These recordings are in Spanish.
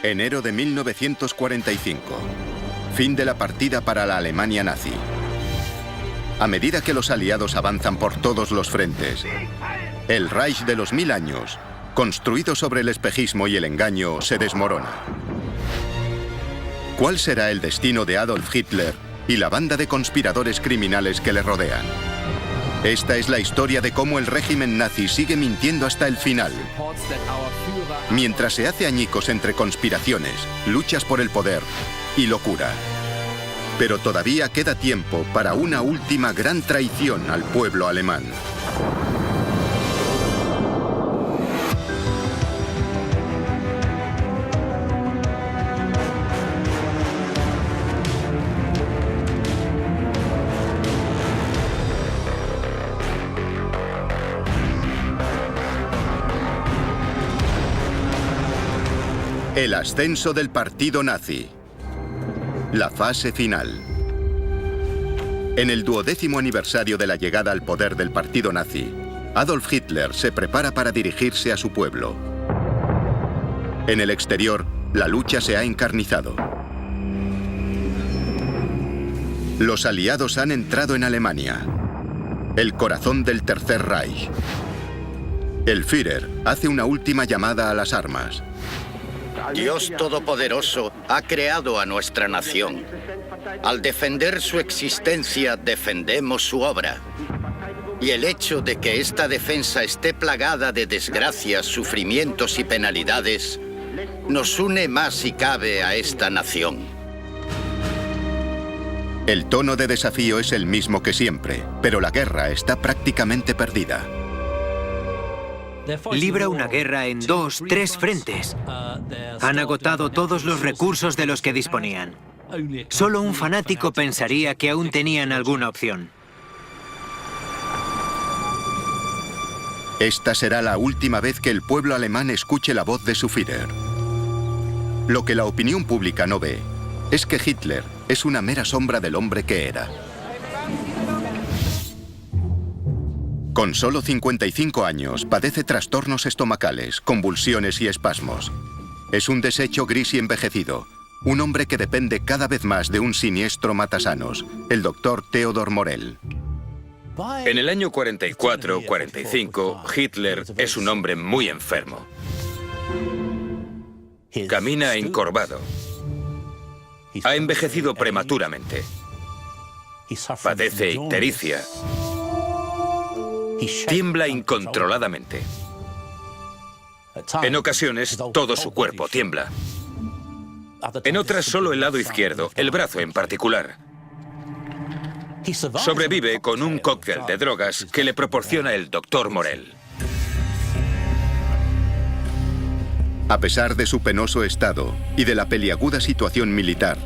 Enero de 1945. Fin de la partida para la Alemania nazi. A medida que los aliados avanzan por todos los frentes, el Reich de los 1000 años, construido sobre el espejismo y el engaño, se desmorona. ¿Cuál será el destino de Adolf Hitler y la banda de conspiradores criminales que le rodean? Esta es la historia de cómo el régimen nazi sigue mintiendo hasta el final. Mientras se hace añicos entre conspiraciones, luchas por el poder y locura. Pero todavía queda tiempo para una última gran traición al pueblo alemán. El ascenso del partido nazi. La fase final. En el 12º aniversario de la llegada al poder del partido nazi, Adolf Hitler se prepara para dirigirse a su pueblo. En el exterior, la lucha se ha encarnizado. Los aliados han entrado en Alemania, el corazón del Tercer Reich. El Führer hace una última llamada a las armas. Dios Todopoderoso ha creado a nuestra nación. Al defender su existencia, defendemos su obra. Y el hecho de que esta defensa esté plagada de desgracias, sufrimientos y penalidades, nos une más si cabe a esta nación. El tono de desafío es el mismo que siempre, pero la guerra está prácticamente perdida. Libra una guerra en 2, 3 frentes. Han agotado todos los recursos de los que disponían. Solo un fanático pensaría que aún tenían alguna opción. Esta será la última vez que el pueblo alemán escuche la voz de su Führer. Lo que la opinión pública no ve es que Hitler es una mera sombra del hombre que era. Con solo 55 años, padece trastornos estomacales, convulsiones y espasmos. Es un desecho gris y envejecido, un hombre que depende cada vez más de un siniestro matasanos, el doctor Theodor Morell. En el año 44-45, Hitler es un hombre muy enfermo. Camina encorvado. Ha envejecido prematuramente. Padece ictericia. Tiembla incontroladamente. En ocasiones, todo su cuerpo tiembla. En otras, solo el lado izquierdo, el brazo en particular. Sobrevive con un cóctel de drogas que le proporciona el doctor Morell. A pesar de su penoso estado y de la peliaguda situación militar,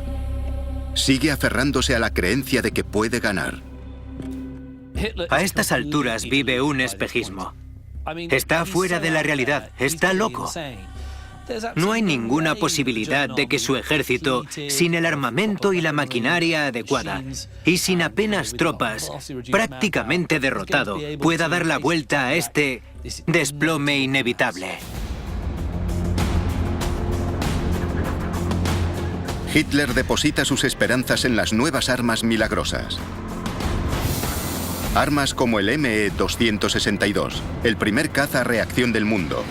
sigue aferrándose a la creencia de que puede ganar. A estas alturas vive un espejismo. Está fuera de la realidad, está loco. No hay ninguna posibilidad de que su ejército, sin el armamento y la maquinaria adecuada, y sin apenas tropas, prácticamente derrotado, pueda dar la vuelta a este desplome inevitable. Hitler deposita sus esperanzas en las nuevas armas milagrosas. Armas como el ME-262, el primer caza a reacción del mundo,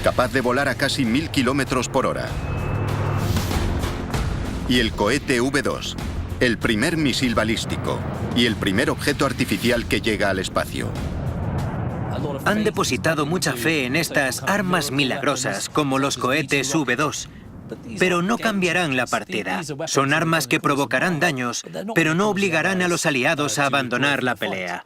capaz de volar a casi 1000 kilómetros por hora. Y el cohete V2, el primer misil balístico y el primer objeto artificial que llega al espacio. Han depositado mucha fe en estas armas milagrosas, como los cohetes V2, pero no cambiarán la partida. Son armas que provocarán daños, pero no obligarán a los aliados a abandonar la pelea.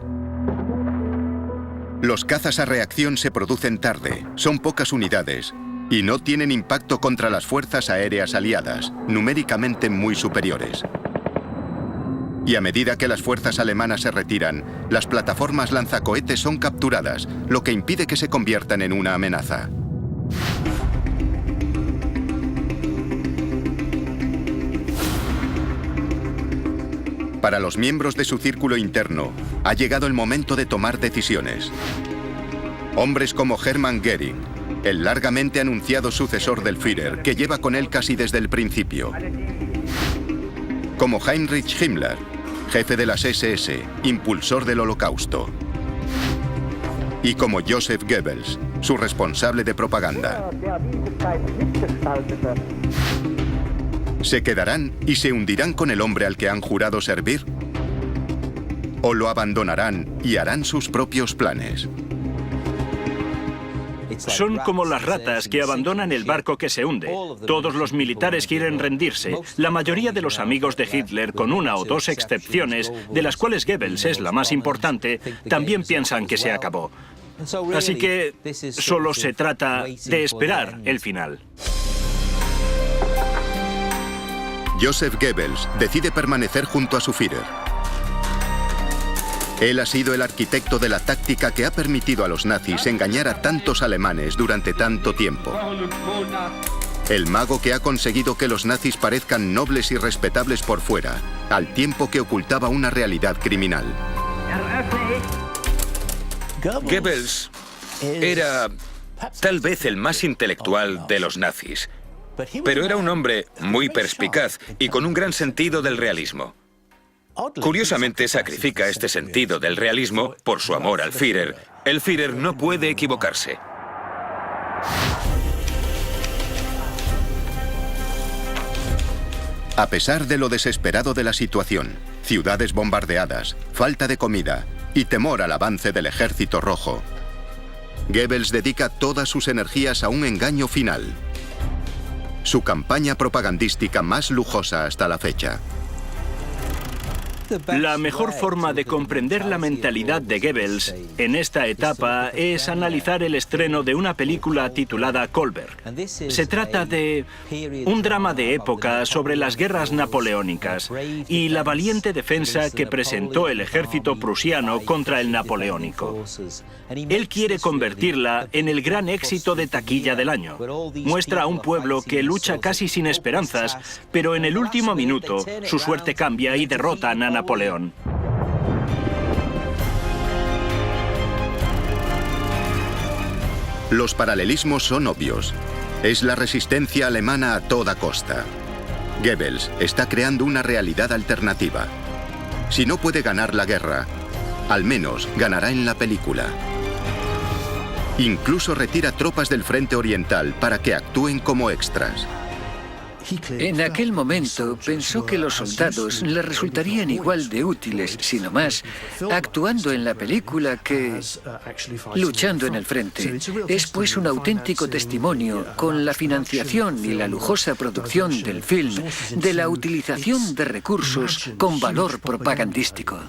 Los cazas a reacción se producen tarde, son pocas unidades y no tienen impacto contra las fuerzas aéreas aliadas, numéricamente muy superiores. Y a medida que las fuerzas alemanas se retiran, las plataformas lanzacohetes son capturadas, lo que impide que se conviertan en una amenaza. Para los miembros de su círculo interno, ha llegado el momento de tomar decisiones. Hombres como Hermann Göring, el largamente anunciado sucesor del Führer, que lleva con él casi desde el principio. Como Heinrich Himmler, jefe de las SS, impulsor del Holocausto. Y como Joseph Goebbels, su responsable de propaganda. ¿Se quedarán y se hundirán con el hombre al que han jurado servir? ¿O lo abandonarán y harán sus propios planes? Son como las ratas que abandonan el barco que se hunde. Todos los militares quieren rendirse. La mayoría de los amigos de Hitler, con una o dos excepciones, de las cuales Goebbels es la más importante, también piensan que se acabó. Así que solo se trata de esperar el final. Joseph Goebbels decide permanecer junto a su Führer. Él ha sido el arquitecto de la táctica que ha permitido a los nazis engañar a tantos alemanes durante tanto tiempo. El mago que ha conseguido que los nazis parezcan nobles y respetables por fuera, al tiempo que ocultaba una realidad criminal. Goebbels era tal vez el más intelectual de los nazis, pero era un hombre muy perspicaz y con un gran sentido del realismo. Curiosamente, sacrifica este sentido del realismo por su amor al Führer. El Führer no puede equivocarse. A pesar de lo desesperado de la situación, ciudades bombardeadas, falta de comida y temor al avance del Ejército Rojo, Goebbels dedica todas sus energías a un engaño final. Su campaña propagandística más lujosa hasta la fecha. La mejor forma de comprender la mentalidad de Goebbels en esta etapa es analizar el estreno de una película titulada Kolberg. Se trata de un drama de época sobre las guerras napoleónicas y la valiente defensa que presentó el ejército prusiano contra el napoleónico. Él quiere convertirla en el gran éxito de taquilla del año. Muestra a un pueblo que lucha casi sin esperanzas, pero en el último minuto su suerte cambia y derrotan a Napoleón. Los paralelismos son obvios. Es la resistencia alemana a toda costa. Goebbels está creando una realidad alternativa. Si no puede ganar la guerra, al menos ganará en la película. Incluso retira tropas del frente oriental para que actúen como extras. En aquel momento pensó que los soldados le resultarían igual de útiles, sino más, actuando en la película que luchando en el frente. Es pues un auténtico testimonio, con la financiación y la lujosa producción del film, de la utilización de recursos con valor propagandístico.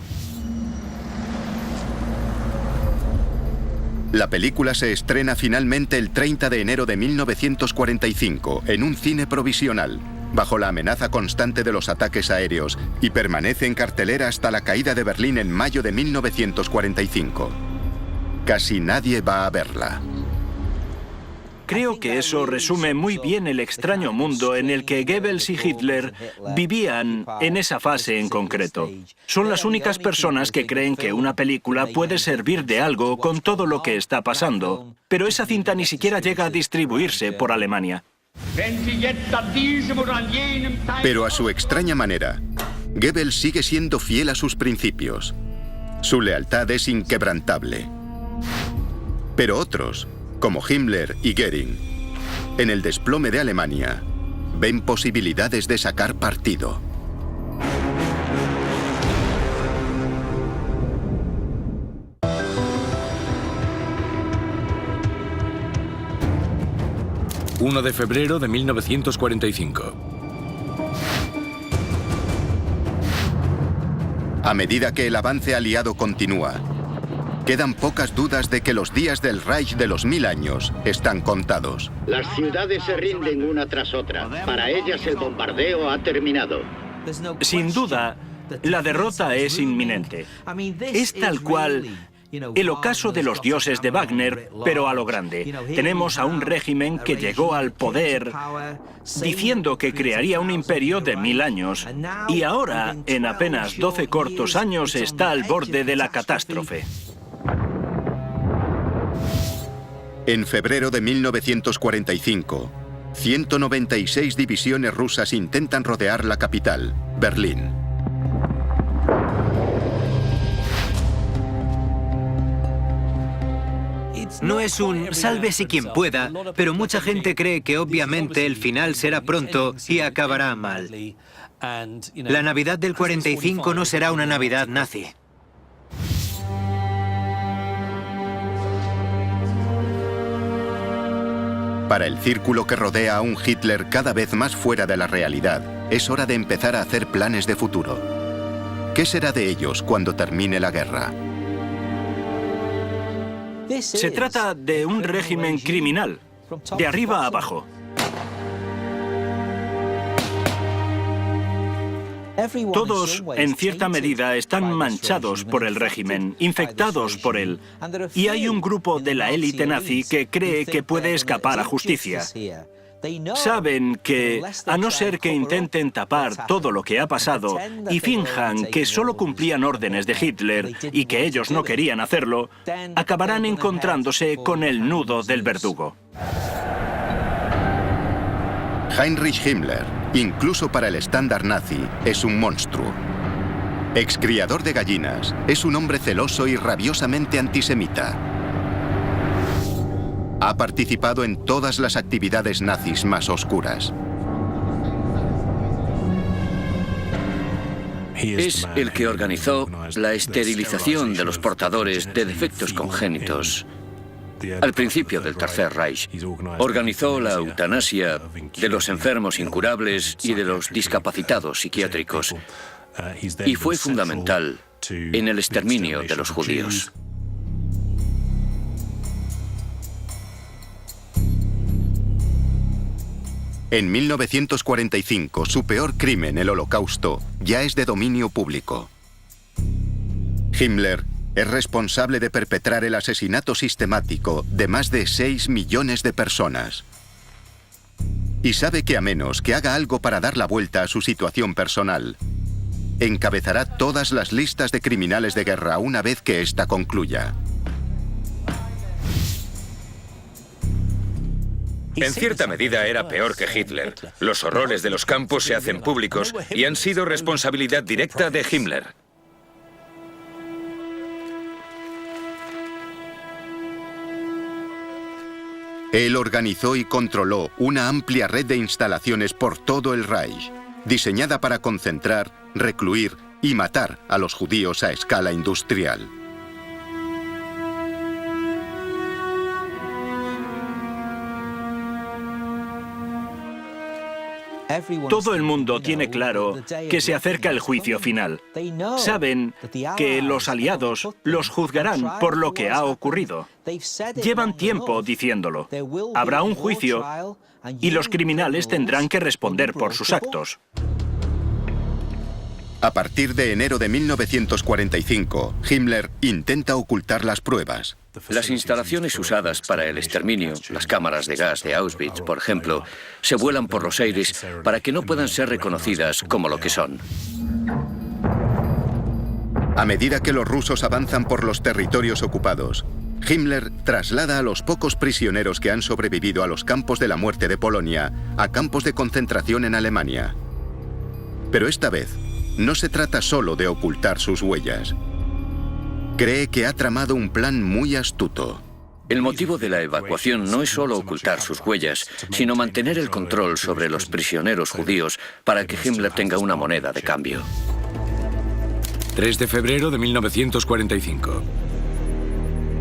La película se estrena finalmente el 30 de enero de 1945 en un cine provisional, bajo la amenaza constante de los ataques aéreos, y permanece en cartelera hasta la caída de Berlín en mayo de 1945. Casi nadie va a verla. Creo que eso resume muy bien el extraño mundo en el que Goebbels y Hitler vivían en esa fase en concreto. Son las únicas personas que creen que una película puede servir de algo con todo lo que está pasando, pero esa cinta ni siquiera llega a distribuirse por Alemania. Pero a su extraña manera, Goebbels sigue siendo fiel a sus principios. Su lealtad es inquebrantable. Pero otros, como Himmler y Göring, en el desplome de Alemania, ven posibilidades de sacar partido. ...1 de febrero de 1945. A medida que el avance aliado continúa, quedan pocas dudas de que los días del Reich de los 1000 años están contados. Las ciudades se rinden una tras otra. Para ellas el bombardeo ha terminado. Sin duda, la derrota es inminente. Es tal cual el ocaso de los dioses de Wagner, pero a lo grande. Tenemos a un régimen que llegó al poder diciendo que crearía un imperio de 1000 años, y ahora, en apenas 12 cortos años, está al borde de la catástrofe. En febrero de 1945, 196 divisiones rusas intentan rodear la capital, Berlín. No es un sálvese quien pueda, pero mucha gente cree que obviamente el final será pronto y acabará mal. La Navidad del 45 no será una Navidad nazi. Para el círculo que rodea a un Hitler cada vez más fuera de la realidad, es hora de empezar a hacer planes de futuro. ¿Qué será de ellos cuando termine la guerra? Se trata de un régimen criminal, de arriba a abajo. Todos, en cierta medida, están manchados por el régimen, infectados por él. Y hay un grupo de la élite nazi que cree que puede escapar a justicia. Saben que, a no ser que intenten tapar todo lo que ha pasado y finjan que solo cumplían órdenes de Hitler y que ellos no querían hacerlo, acabarán encontrándose con el nudo del verdugo. Heinrich Himmler, incluso para el estándar nazi, es un monstruo. Excriador de gallinas, es un hombre celoso y rabiosamente antisemita. Ha participado en todas las actividades nazis más oscuras. Es el que organizó la esterilización de los portadores de defectos congénitos. Al principio del Tercer Reich, organizó la eutanasia de los enfermos incurables y de los discapacitados psiquiátricos, y fue fundamental en el exterminio de los judíos. En 1945, su peor crimen, el Holocausto, ya es de dominio público. Himmler es responsable de perpetrar el asesinato sistemático de más de 6 millones de personas. Y sabe que a menos que haga algo para dar la vuelta a su situación personal, encabezará todas las listas de criminales de guerra una vez que ésta concluya. En cierta medida era peor que Hitler. Los horrores de los campos se hacen públicos y han sido responsabilidad directa de Himmler. Él organizó y controló una amplia red de instalaciones por todo el Reich, diseñada para concentrar, recluir y matar a los judíos a escala industrial. Todo el mundo tiene claro que se acerca el juicio final. Saben que los aliados los juzgarán por lo que ha ocurrido. Llevan tiempo diciéndolo. Habrá un juicio y los criminales tendrán que responder por sus actos. A partir de enero de 1945, Himmler intenta ocultar las pruebas. Las instalaciones usadas para el exterminio, las cámaras de gas de Auschwitz, por ejemplo, se vuelan por los aires para que no puedan ser reconocidas como lo que son. A medida que los rusos avanzan por los territorios ocupados, Himmler traslada a los pocos prisioneros que han sobrevivido a los campos de la muerte de Polonia a campos de concentración en Alemania. Pero esta vez, no se trata solo de ocultar sus huellas. Cree que ha tramado un plan muy astuto. El motivo de la evacuación no es solo ocultar sus huellas, sino mantener el control sobre los prisioneros judíos para que Himmler tenga una moneda de cambio. 3 de febrero de 1945.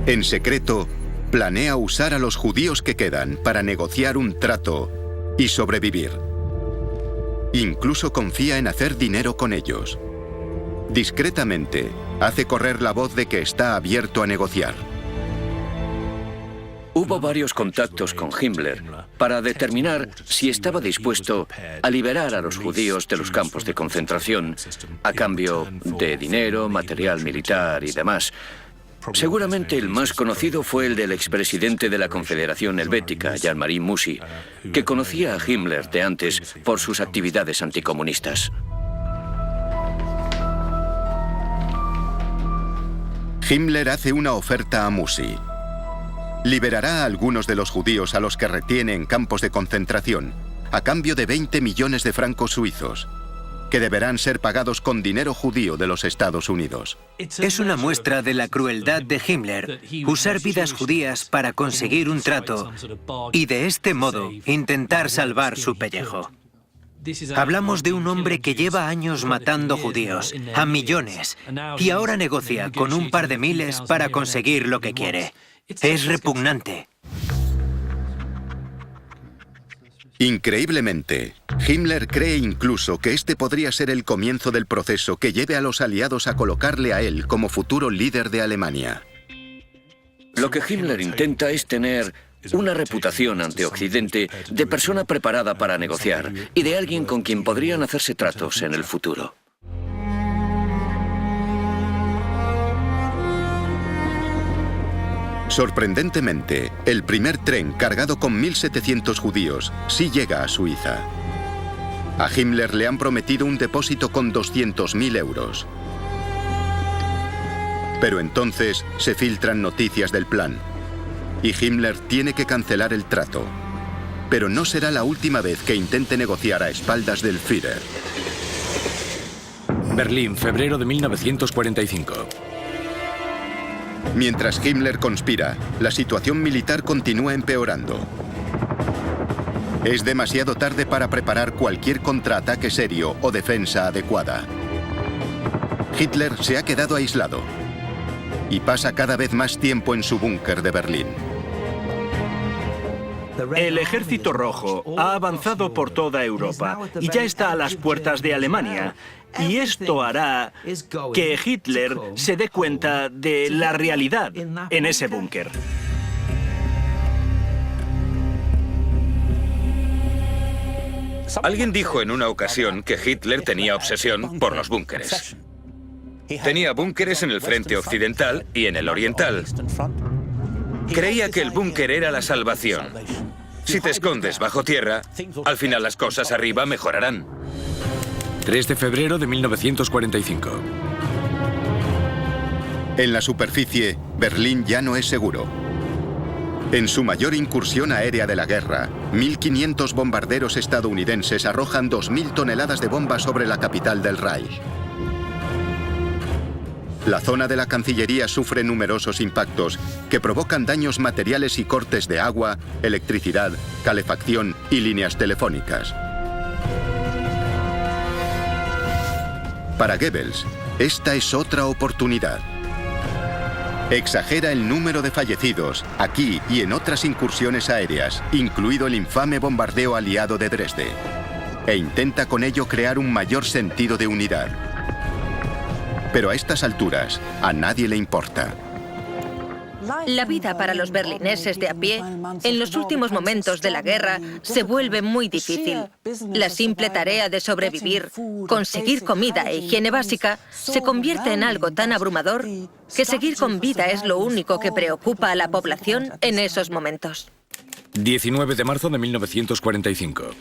En secreto, planea usar a los judíos que quedan para negociar un trato y sobrevivir. Incluso confía en hacer dinero con ellos. Discretamente, hace correr la voz de que está abierto a negociar. Hubo varios contactos con Himmler para determinar si estaba dispuesto a liberar a los judíos de los campos de concentración a cambio de dinero, material militar y demás. Seguramente el más conocido fue el del expresidente de la Confederación Helvética, Jean-Marie Mussy, que conocía a Himmler de antes por sus actividades anticomunistas. Himmler hace una oferta a Mussy. liberará a algunos de los judíos a los que retiene en campos de concentración, a cambio de 20 millones de francos suizos, que deberán ser pagados con dinero judío de los Estados Unidos. Es una muestra de la crueldad de Himmler usar vidas judías para conseguir un trato y de este modo intentar salvar su pellejo. Hablamos de un hombre que lleva años matando judíos, a millones, y ahora negocia con un par de miles para conseguir lo que quiere. Es repugnante. Increíblemente, Himmler cree incluso que este podría ser el comienzo del proceso que lleve a los aliados a colocarle a él como futuro líder de Alemania. Lo que Himmler intenta es tener una reputación ante Occidente de persona preparada para negociar y de alguien con quien podrían hacerse tratos en el futuro. Sorprendentemente, el primer tren cargado con 1.700 judíos sí llega a Suiza. A Himmler le han prometido un depósito con 200.000 euros. Pero entonces se filtran noticias del plan y Himmler tiene que cancelar el trato. Pero no será la última vez que intente negociar a espaldas del Führer. Berlín, febrero de 1945. Mientras Himmler conspira, la situación militar continúa empeorando. Es demasiado tarde para preparar cualquier contraataque serio o defensa adecuada. Hitler se ha quedado aislado y pasa cada vez más tiempo en su búnker de Berlín. El Ejército Rojo ha avanzado por toda Europa y ya está a las puertas de Alemania. Y esto hará que Hitler se dé cuenta de la realidad en ese búnker. Alguien dijo en una ocasión que Hitler tenía obsesión por los búnkeres. Tenía búnkeres en el frente occidental y en el oriental. Creía que el búnker era la salvación. Si te escondes bajo tierra, al final las cosas arriba mejorarán. 3 de febrero de 1945. En la superficie, Berlín ya no es seguro. En su mayor incursión aérea de la guerra, 1.500 bombarderos estadounidenses arrojan 2.000 toneladas de bombas sobre la capital del Reich. La zona de la Cancillería sufre numerosos impactos que provocan daños materiales y cortes de agua, electricidad, calefacción y líneas telefónicas. Para Goebbels, esta es otra oportunidad. Exagera el número de fallecidos aquí y en otras incursiones aéreas, incluido el infame bombardeo aliado de Dresde, e intenta con ello crear un mayor sentido de unidad. Pero a estas alturas, a nadie le importa. La vida para los berlineses de a pie, en los últimos momentos de la guerra, se vuelve muy difícil. La simple tarea de sobrevivir, conseguir comida e higiene básica, se convierte en algo tan abrumador que seguir con vida es lo único que preocupa a la población en esos momentos. 19 de marzo de 1945.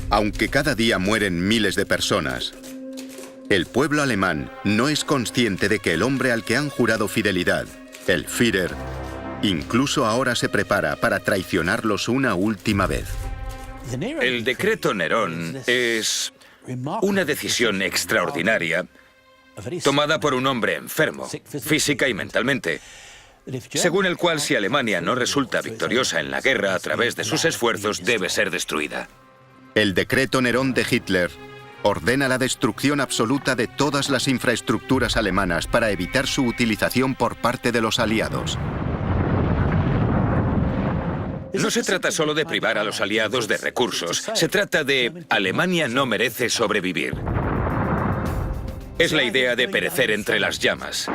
Aunque cada día mueren miles de personas, el pueblo alemán no es consciente de que el hombre al que han jurado fidelidad, el Führer, incluso ahora se prepara para traicionarlos una última vez. El decreto Nerón es una decisión extraordinaria tomada por un hombre enfermo, física y mentalmente, según el cual si Alemania no resulta victoriosa en la guerra a través de sus esfuerzos, debe ser destruida. El decreto Nerón de Hitler ordena la destrucción absoluta de todas las infraestructuras alemanas para evitar su utilización por parte de los aliados. No se trata solo de privar a los aliados de recursos, se trata de Alemania no merece sobrevivir. Es la idea de perecer entre las llamas.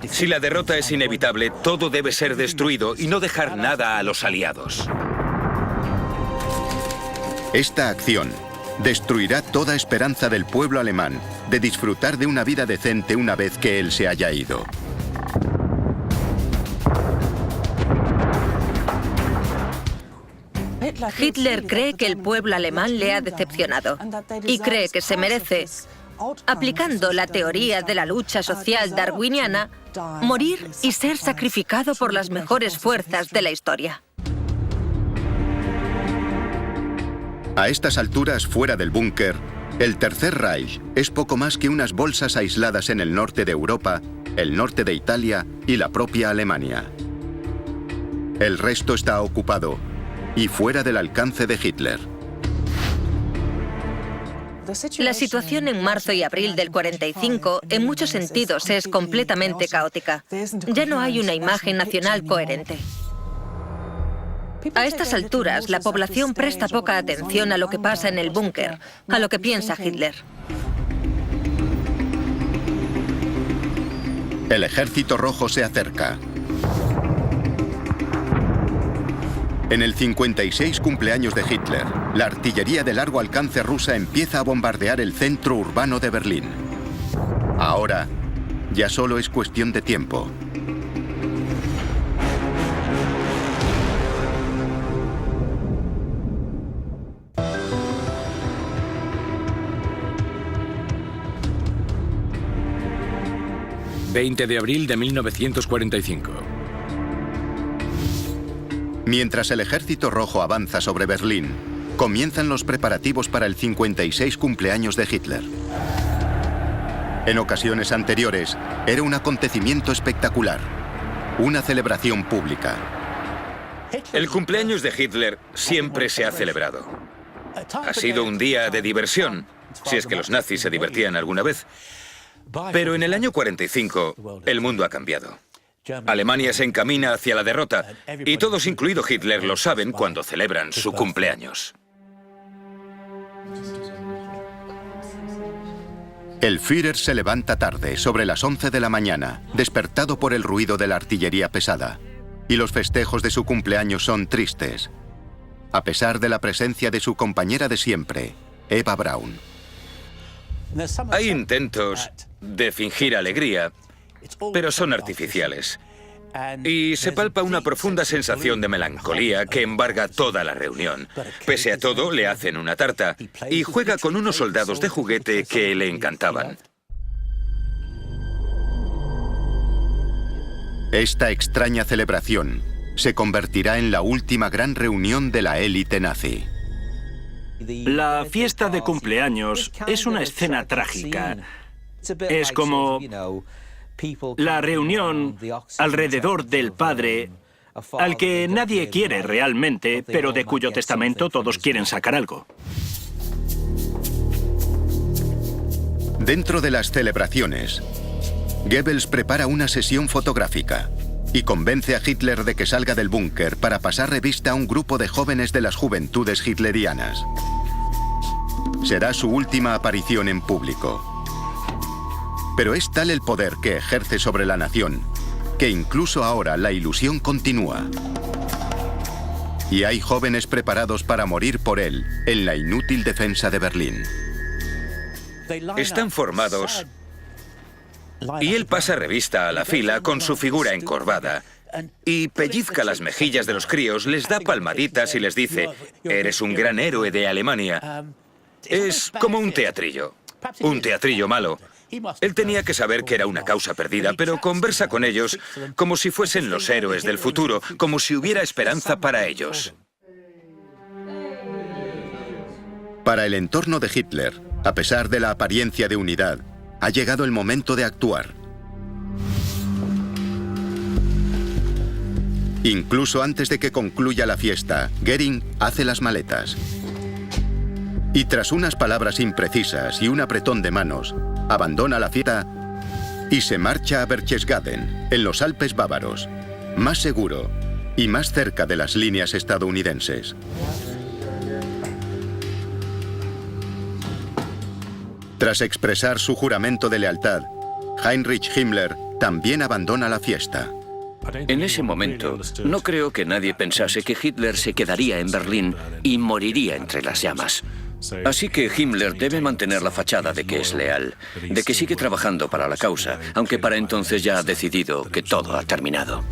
Si la derrota es inevitable, todo debe ser destruido y no dejar nada a los aliados. Esta acción destruirá toda esperanza del pueblo alemán de disfrutar de una vida decente una vez que él se haya ido. Hitler cree que el pueblo alemán le ha decepcionado y cree que se merece aplicando la teoría de la lucha social darwiniana, morir y ser sacrificado por las mejores fuerzas de la historia. A estas alturas, fuera del búnker, el Tercer Reich es poco más que unas bolsas aisladas en el norte de Europa, el norte de Italia y la propia Alemania. El resto está ocupado y fuera del alcance de Hitler. La situación en marzo y abril del 45 en muchos sentidos es completamente caótica. Ya no hay una imagen nacional coherente. A estas alturas, la población presta poca atención a lo que pasa en el búnker, a lo que piensa Hitler. El Ejército Rojo se acerca. En el 56 cumpleaños de Hitler, la artillería de largo alcance rusa empieza a bombardear el centro urbano de Berlín. Ahora, ya solo es cuestión de tiempo. ...20 de abril de 1945. Mientras el Ejército Rojo avanza sobre Berlín, comienzan los preparativos para el 56 cumpleaños de Hitler. En ocasiones anteriores, era un acontecimiento espectacular, una celebración pública. El cumpleaños de Hitler siempre se ha celebrado. Ha sido un día de diversión, si es que los nazis se divertían alguna vez. Pero en el año 45, el mundo ha cambiado. Alemania se encamina hacia la derrota, y todos, incluido Hitler, lo saben cuando celebran su cumpleaños. El Führer se levanta tarde, sobre las 11 de la mañana, despertado por el ruido de la artillería pesada. Y los festejos de su cumpleaños son tristes, a pesar de la presencia de su compañera de siempre, Eva Braun. Hay intentos de fingir alegría, pero son artificiales. Y se palpa una profunda sensación de melancolía que embarga toda la reunión. Pese a todo, le hacen una tarta y juega con unos soldados de juguete que le encantaban. Esta extraña celebración se convertirá en la última gran reunión de la élite nazi. La fiesta de cumpleaños es una escena trágica. Es como la reunión alrededor del padre, al que nadie quiere realmente, pero de cuyo testamento todos quieren sacar algo. Dentro de las celebraciones, Goebbels prepara una sesión fotográfica y convence a Hitler de que salga del búnker para pasar revista a un grupo de jóvenes de las juventudes hitlerianas. Será su última aparición en público. Pero es tal el poder que ejerce sobre la nación, que incluso ahora la ilusión continúa. Y hay jóvenes preparados para morir por él en la inútil defensa de Berlín. Están formados y él pasa revista a la fila con su figura encorvada y pellizca las mejillas de los críos, les da palmaditas y les dice: «Eres un gran héroe de Alemania». Es como un teatrillo malo. Él tenía que saber que era una causa perdida, pero conversa con ellos como si fuesen los héroes del futuro, como si hubiera esperanza para ellos. Para el entorno de Hitler, a pesar de la apariencia de unidad, ha llegado el momento de actuar. Incluso antes de que concluya la fiesta, Göring hace las maletas. Y tras unas palabras imprecisas y un apretón de manos, abandona la fiesta y se marcha a Berchtesgaden, en los Alpes bávaros, más seguro y más cerca de las líneas estadounidenses. Tras expresar su juramento de lealtad, Heinrich Himmler también abandona la fiesta. En ese momento, no creo que nadie pensase que Hitler se quedaría en Berlín y moriría entre las llamas. Así que Himmler debe mantener la fachada de que es leal, de que sigue trabajando para la causa, aunque para entonces ya ha decidido que todo ha terminado.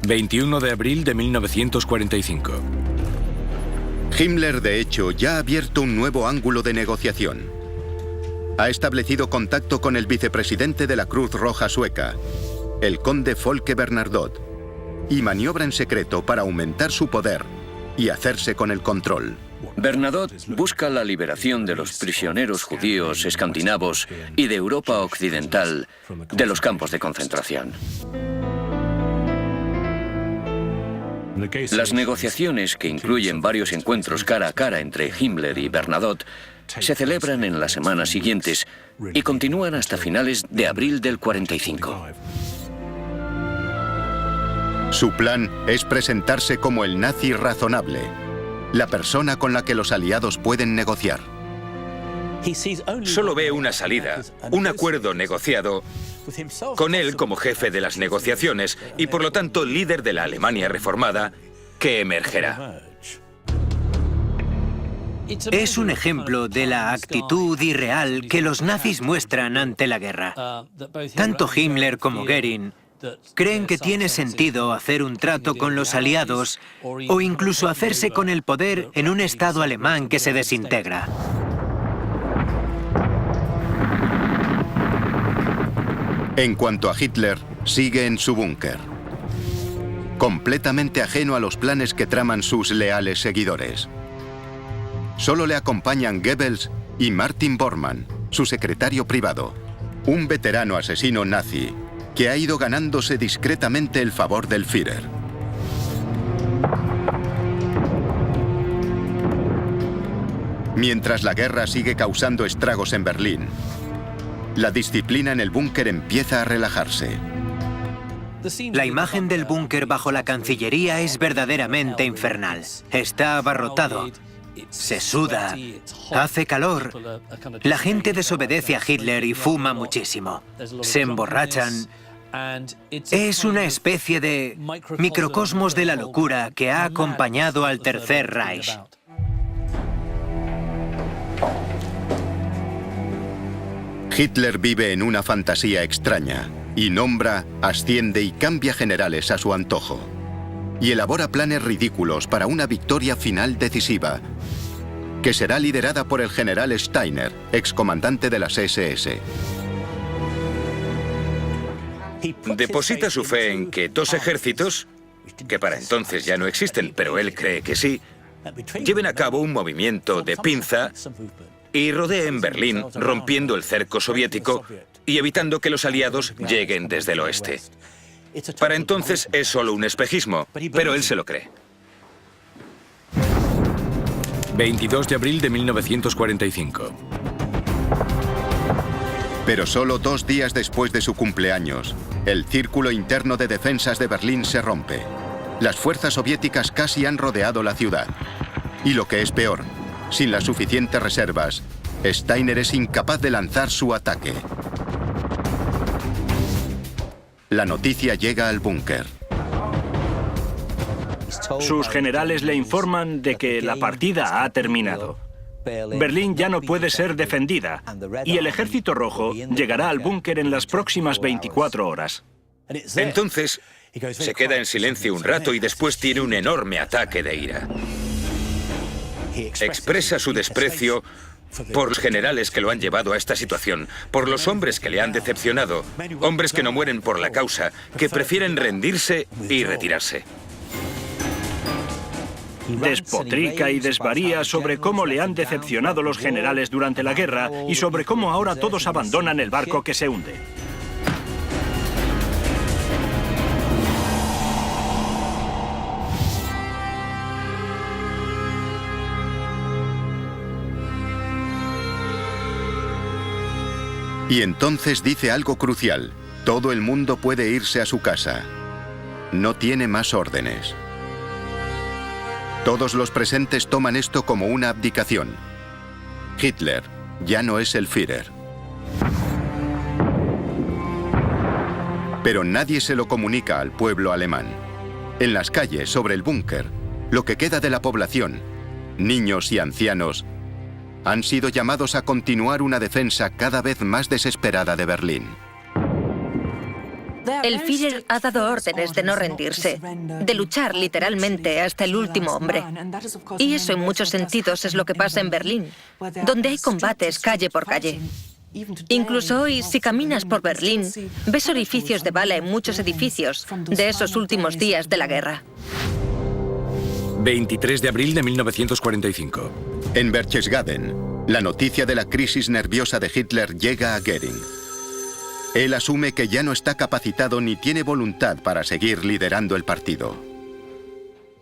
21 de abril de 1945. Himmler, de hecho, ya ha abierto un nuevo ángulo de negociación. ha establecido contacto con el vicepresidente de la Cruz Roja Sueca, el conde Folke Bernadotte, y maniobra en secreto para aumentar su poder y hacerse con el control. Bernadotte busca la liberación de los prisioneros judíos escandinavos y de Europa Occidental de los campos de concentración. Las negociaciones, que incluyen varios encuentros cara a cara entre Himmler y Bernadotte, se celebran en las semanas siguientes y continúan hasta finales de abril del 45. Su plan es presentarse como el nazi razonable, la persona con la que los aliados pueden negociar. Solo ve una salida, un acuerdo negociado, con él como jefe de las negociaciones y por lo tanto líder de la Alemania reformada, que emergerá. Es un ejemplo de la actitud irreal que los nazis muestran ante la guerra. Tanto Himmler como Göring creen que tiene sentido hacer un trato con los aliados o incluso hacerse con el poder en un Estado alemán que se desintegra. En cuanto a Hitler, sigue en su búnker, completamente ajeno a los planes que traman sus leales seguidores. Solo le acompañan Goebbels y Martin Bormann, su secretario privado, un veterano asesino nazi que ha ido ganándose discretamente el favor del Führer. Mientras la guerra sigue causando estragos en Berlín, la disciplina en el búnker empieza a relajarse. La imagen del búnker bajo la Cancillería es verdaderamente infernal. Está abarrotado, se suda, hace calor. La gente desobedece a Hitler y fuma muchísimo. Se emborrachan. Es una especie de microcosmos de la locura que ha acompañado al Tercer Reich. Hitler vive en una fantasía extraña y nombra, asciende y cambia generales a su antojo. Y elabora planes ridículos para una victoria final decisiva, que será liderada por el general Steiner, excomandante de las SS. Deposita su fe en que dos ejércitos, que para entonces ya no existen, pero él cree que sí, lleven a cabo un movimiento de pinza y rodeen Berlín, rompiendo el cerco soviético y evitando que los aliados lleguen desde el oeste. Para entonces es solo un espejismo, pero él se lo cree. 22 de abril de 1945. Pero solo 2 días después de su cumpleaños, el círculo interno de defensas de Berlín se rompe. Las fuerzas soviéticas casi han rodeado la ciudad. Y lo que es peor, sin las suficientes reservas, Steiner es incapaz de lanzar su ataque. La noticia llega al búnker. Sus generales le informan de que la partida ha terminado. Berlín ya no puede ser defendida y el Ejército Rojo llegará al búnker en las próximas 24 horas. Entonces, se queda en silencio un rato y después tiene un enorme ataque de ira. Expresa su desprecio por los generales que lo han llevado a esta situación, por los hombres que le han decepcionado, hombres que no mueren por la causa, que prefieren rendirse y retirarse. Despotrica y desvaría sobre cómo le han decepcionado los generales durante la guerra y sobre cómo ahora todos abandonan el barco que se hunde. Y entonces dice algo crucial. Todo el mundo puede irse a su casa. No tiene más órdenes. Todos los presentes toman esto como una abdicación. Hitler ya no es el Führer. Pero nadie se lo comunica al pueblo alemán. En las calles, sobre el búnker, lo que queda de la población, niños y ancianos, han sido llamados a continuar una defensa cada vez más desesperada de Berlín. El Führer ha dado órdenes de no rendirse, de luchar literalmente hasta el último hombre. Y eso en muchos sentidos es lo que pasa en Berlín, donde hay combates calle por calle. Incluso hoy, si caminas por Berlín, ves orificios de bala en muchos edificios de esos últimos días de la guerra. 23 de abril de 1945. En Berchtesgaden, la noticia de la crisis nerviosa de Hitler llega a Göring. Él asume que ya no está capacitado ni tiene voluntad para seguir liderando el partido.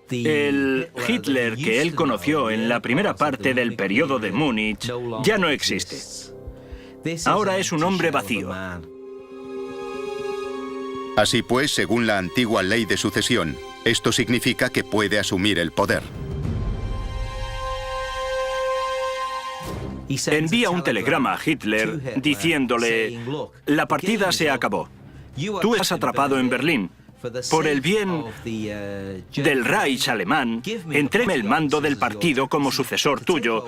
El Hitler que él conoció en la primera parte del periodo de Múnich ya no existe. Ahora es un hombre vacío. Así pues, según la antigua ley de sucesión, esto significa que puede asumir el poder. Envía un telegrama a Hitler diciéndole: la partida se acabó. Tú estás atrapado en Berlín. Por el bien del Reich alemán, entrégame el mando del partido como sucesor tuyo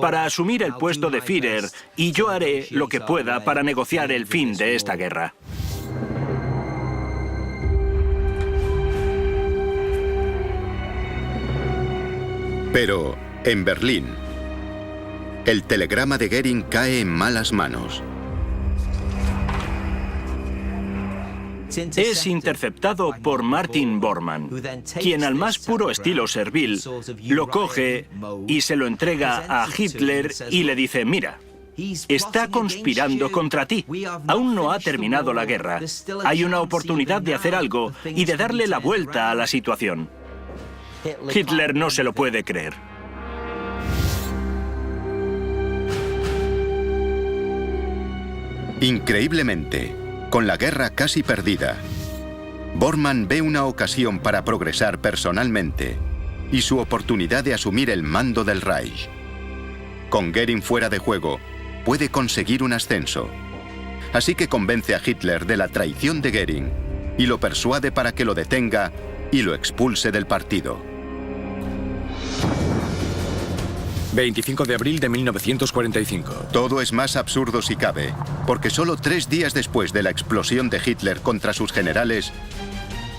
para asumir el puesto de Führer, y yo haré lo que pueda para negociar el fin de esta guerra. Pero, en Berlín, el telegrama de Göring cae en malas manos. Es interceptado por Martin Bormann, quien al más puro estilo servil lo coge y se lo entrega a Hitler y le dice: mira, está conspirando contra ti. Aún no ha terminado la guerra. Hay una oportunidad de hacer algo y de darle la vuelta a la situación. Hitler no se lo puede creer. Increíblemente, con la guerra casi perdida, Bormann ve una ocasión para progresar personalmente y su oportunidad de asumir el mando del Reich. Con Göring fuera de juego, puede conseguir un ascenso. Así que convence a Hitler de la traición de Göring y lo persuade para que lo detenga y lo expulse del partido. 25 de abril de 1945. Todo es más absurdo si cabe, porque solo 3 días después de la explosión de Hitler contra sus generales,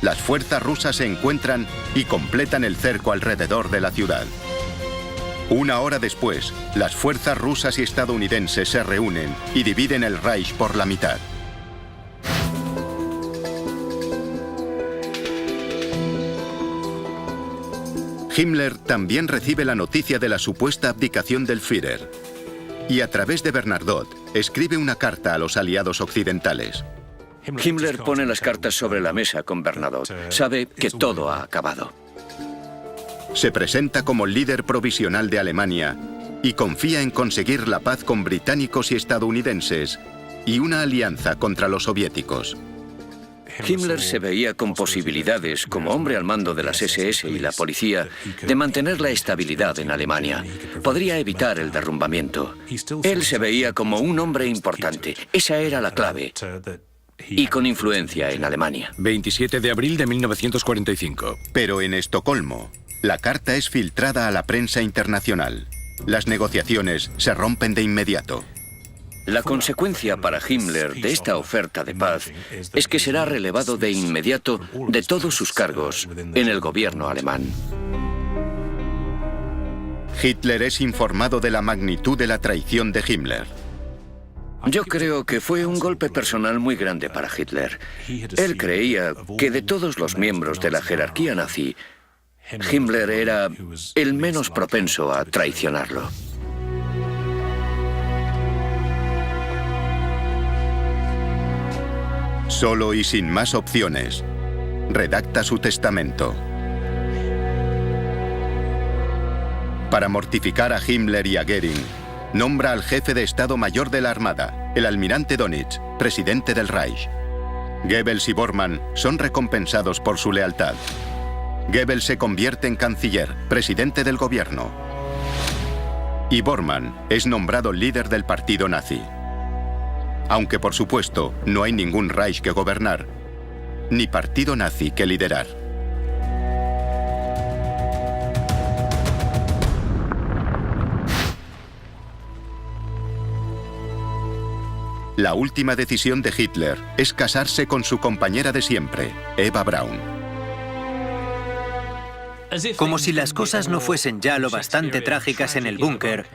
las fuerzas rusas se encuentran y completan el cerco alrededor de la ciudad. 1 hora después, las fuerzas rusas y estadounidenses se reúnen y dividen el Reich por la mitad. Himmler también recibe la noticia de la supuesta abdicación del Führer y a través de Bernadotte escribe una carta a los aliados occidentales. Himmler pone las cartas sobre la mesa con Bernadotte. Sabe que todo ha acabado. Se presenta como líder provisional de Alemania y confía en conseguir la paz con británicos y estadounidenses y una alianza contra los soviéticos. Himmler se veía con posibilidades, como hombre al mando de las SS y la policía, de mantener la estabilidad en Alemania. Podría evitar el derrumbamiento. Él se veía como un hombre importante. Esa era la clave. Y con influencia en Alemania. 27 de abril de 1945. Pero en Estocolmo, la carta es filtrada a la prensa internacional. Las negociaciones se rompen de inmediato. La consecuencia para Himmler de esta oferta de paz es que será relevado de inmediato de todos sus cargos en el gobierno alemán. Hitler es informado de la magnitud de la traición de Himmler. Yo creo que fue un golpe personal muy grande para Hitler. Él creía que de todos los miembros de la jerarquía nazi, Himmler era el menos propenso a traicionarlo. Solo y sin más opciones, redacta su testamento. Para mortificar a Himmler y a Göring, nombra al jefe de Estado Mayor de la Armada, el almirante Dönitz, presidente del Reich. Goebbels y Bormann son recompensados por su lealtad. Goebbels se convierte en canciller, presidente del gobierno. Y Bormann es nombrado líder del partido nazi. Aunque, por supuesto, no hay ningún Reich que gobernar, ni partido nazi que liderar. La última decisión de Hitler es casarse con su compañera de siempre, Eva Braun. Como si las cosas no fuesen ya lo bastante trágicas en el búnker,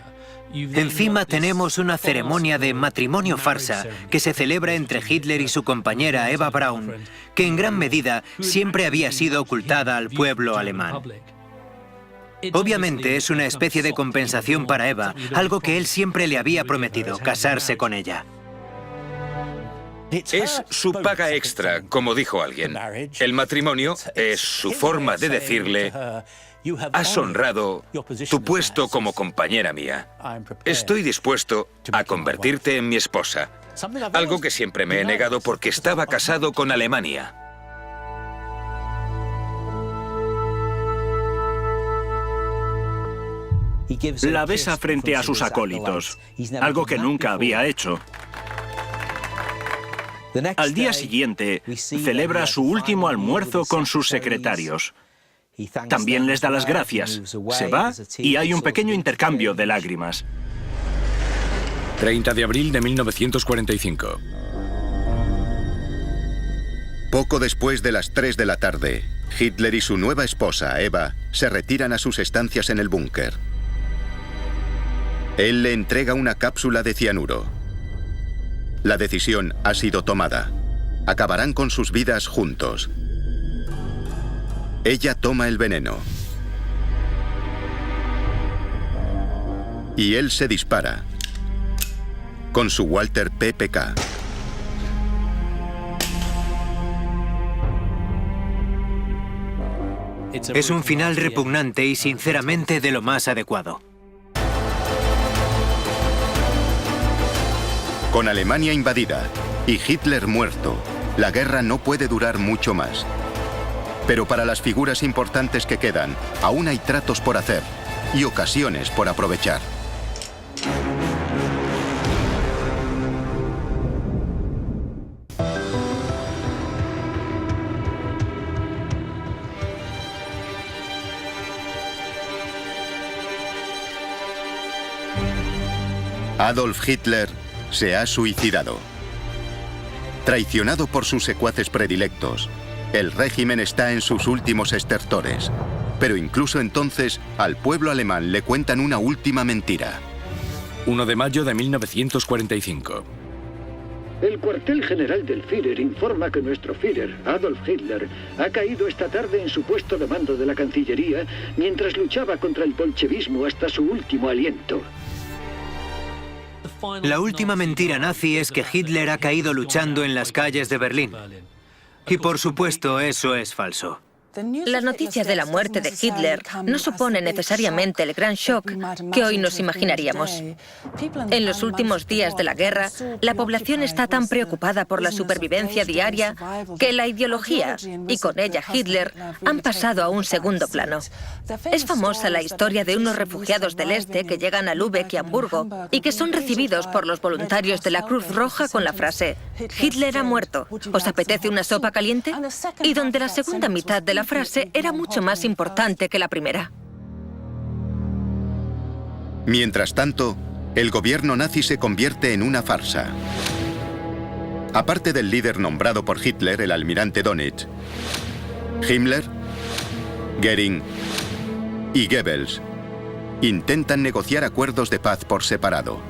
Encima tenemos una ceremonia de matrimonio farsa que se celebra entre Hitler y su compañera Eva Braun, que en gran medida siempre había sido ocultada al pueblo alemán. Obviamente es una especie de compensación para Eva, algo que él siempre le había prometido, casarse con ella. Es su paga extra, como dijo alguien. El matrimonio es su forma de decirle: has honrado tu puesto como compañera mía. Estoy dispuesto a convertirte en mi esposa. Algo que siempre me he negado porque estaba casado con Alemania. La besa frente a sus acólitos, algo que nunca había hecho. Al día siguiente, celebra su último almuerzo con sus secretarios. También les da las gracias. Se va y hay un pequeño intercambio de lágrimas. 30 de abril de 1945. Poco después de las 3 de la tarde, Hitler y su nueva esposa, Eva, se retiran a sus estancias en el búnker. Él le entrega una cápsula de cianuro. La decisión ha sido tomada. Acabarán con sus vidas juntos. Ella toma el veneno. Y él se dispara con su Walther PPK. Es un final repugnante y sinceramente de lo más adecuado. Con Alemania invadida y Hitler muerto, la guerra no puede durar mucho más. Pero para las figuras importantes que quedan, aún hay tratos por hacer y ocasiones por aprovechar. Adolf Hitler se ha suicidado. Traicionado por sus secuaces predilectos, el régimen está en sus últimos estertores. Pero incluso entonces, al pueblo alemán le cuentan una última mentira. 1 de mayo de 1945. El cuartel general del Führer informa que nuestro Führer, Adolf Hitler, ha caído esta tarde en su puesto de mando de la Cancillería mientras luchaba contra el bolchevismo hasta su último aliento. La última mentira nazi es que Hitler ha caído luchando en las calles de Berlín. Y por supuesto, eso es falso. La noticia de la muerte de Hitler no supone necesariamente el gran shock que hoy nos imaginaríamos. En los últimos días de la guerra, la población está tan preocupada por la supervivencia diaria que la ideología, y con ella Hitler, han pasado a un segundo plano. Es famosa la historia de unos refugiados del este que llegan a Lübeck y Hamburgo y que son recibidos por los voluntarios de la Cruz Roja con la frase: «Hitler ha muerto, ¿os apetece una sopa caliente?», y donde la segunda mitad de la frase era mucho más importante que la primera. Mientras tanto, el gobierno nazi se convierte en una farsa. Aparte del líder nombrado por Hitler, el almirante Dönitz, Himmler, Göring y Goebbels intentan negociar acuerdos de paz por separado.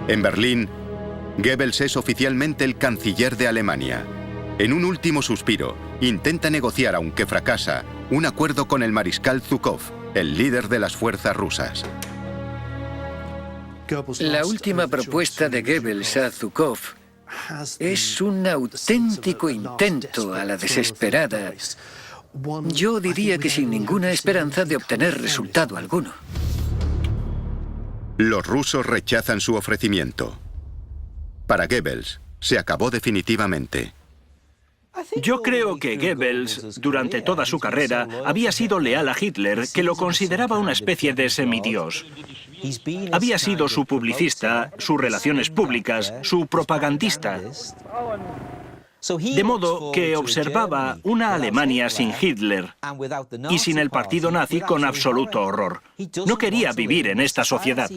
En Berlín, Goebbels es oficialmente el canciller de Alemania. En un último suspiro, intenta negociar, aunque fracasa, un acuerdo con el mariscal Zhukov, el líder de las fuerzas rusas. La última propuesta de Goebbels a Zhukov es un auténtico intento a la desesperada. Yo diría que sin ninguna esperanza de obtener resultado alguno. Los rusos rechazan su ofrecimiento. Para Goebbels, se acabó definitivamente. Yo creo que Goebbels, durante toda su carrera, había sido leal a Hitler, que lo consideraba una especie de semidios. Había sido su publicista, sus relaciones públicas, su propagandista. De modo que observaba una Alemania sin Hitler y sin el partido nazi con absoluto horror. No quería vivir en esta sociedad.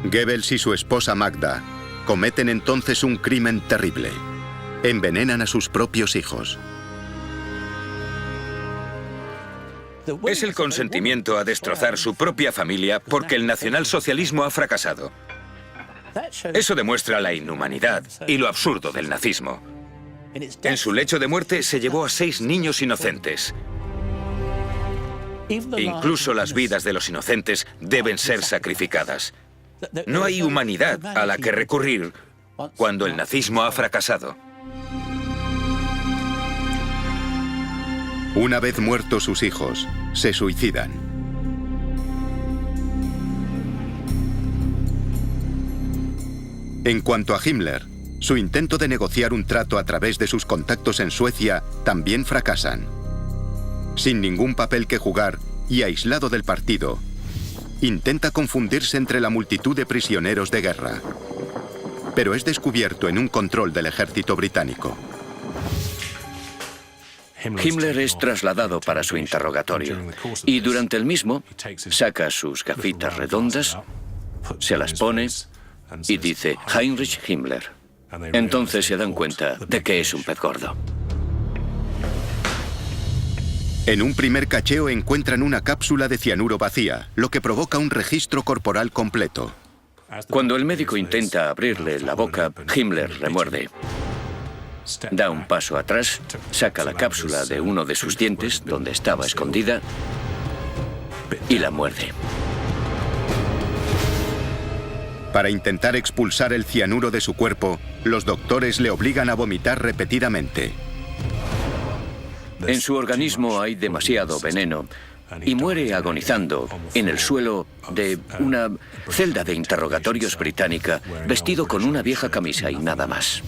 Goebbels y su esposa Magda cometen entonces un crimen terrible. Envenenan a sus propios hijos. Es el consentimiento a destrozar su propia familia porque el nacionalsocialismo ha fracasado. Eso demuestra la inhumanidad y lo absurdo del nazismo. En su lecho de muerte se llevó a 6 niños inocentes. Incluso las vidas de los inocentes deben ser sacrificadas. No hay humanidad a la que recurrir cuando el nazismo ha fracasado. Una vez muertos sus hijos, se suicidan. En cuanto a Himmler, su intento de negociar un trato a través de sus contactos en Suecia también fracasan. Sin ningún papel que jugar y aislado del partido, intenta confundirse entre la multitud de prisioneros de guerra. Pero es descubierto en un control del ejército británico. Himmler es trasladado para su interrogatorio y durante el mismo saca sus gafitas redondas, se las pone y dice Heinrich Himmler. Entonces se dan cuenta de que es un pez gordo. En un primer cacheo encuentran una cápsula de cianuro vacía, lo que provoca un registro corporal completo. Cuando el médico intenta abrirle la boca, Himmler remuerde. Da un paso atrás, saca la cápsula de uno de sus dientes, donde estaba escondida, y la muerde. Para intentar expulsar el cianuro de su cuerpo, los doctores le obligan a vomitar repetidamente. En su organismo hay demasiado veneno y muere agonizando en el suelo de una celda de interrogatorios británica, vestido con una vieja camisa y nada más.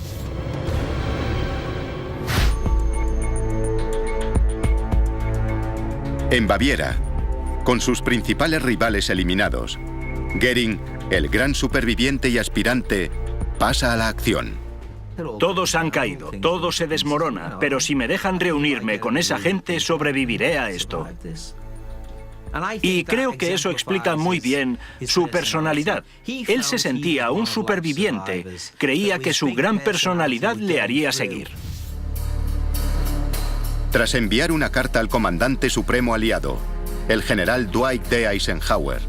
En Baviera, con sus principales rivales eliminados, Göring, el gran superviviente y aspirante, pasa a la acción. Todos han caído, todo se desmorona, pero si me dejan reunirme con esa gente, sobreviviré a esto. Y creo que eso explica muy bien su personalidad. Él se sentía un superviviente, creía que su gran personalidad le haría seguir. Tras enviar una carta al comandante supremo aliado, el general Dwight D. Eisenhower,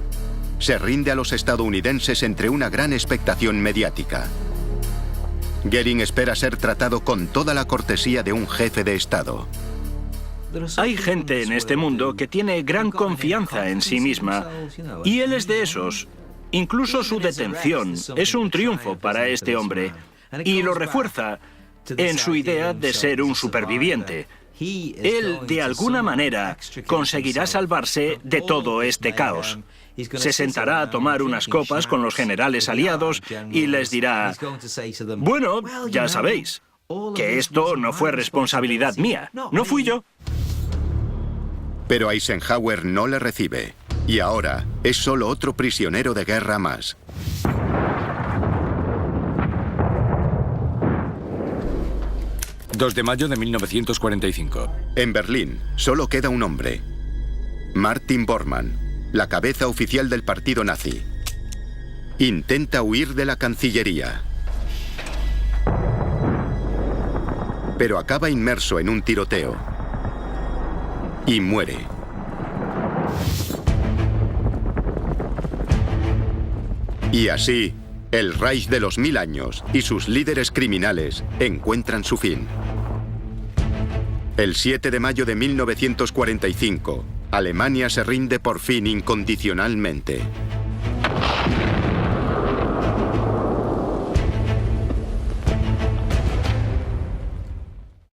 se rinde a los estadounidenses entre una gran expectación mediática. Göring espera ser tratado con toda la cortesía de un jefe de Estado. Hay gente en este mundo que tiene gran confianza en sí misma, y él es de esos. Incluso su detención es un triunfo para este hombre, y lo refuerza en su idea de ser un superviviente. Él, de alguna manera, conseguirá salvarse de todo este caos. Se sentará a tomar unas copas con los generales aliados y les dirá: bueno, ya sabéis, que esto no fue responsabilidad mía, no fui yo. Pero Eisenhower no le recibe, y ahora es solo otro prisionero de guerra más. ...2 de mayo de 1945. En Berlín solo queda un hombre: Martin Bormann, la cabeza oficial del partido nazi. Intenta huir de la Cancillería, pero acaba inmerso en un tiroteo y muere. Y así, el Reich de los 1000 años y sus líderes criminales encuentran su fin. El 7 de mayo de 1945, Alemania se rinde por fin incondicionalmente.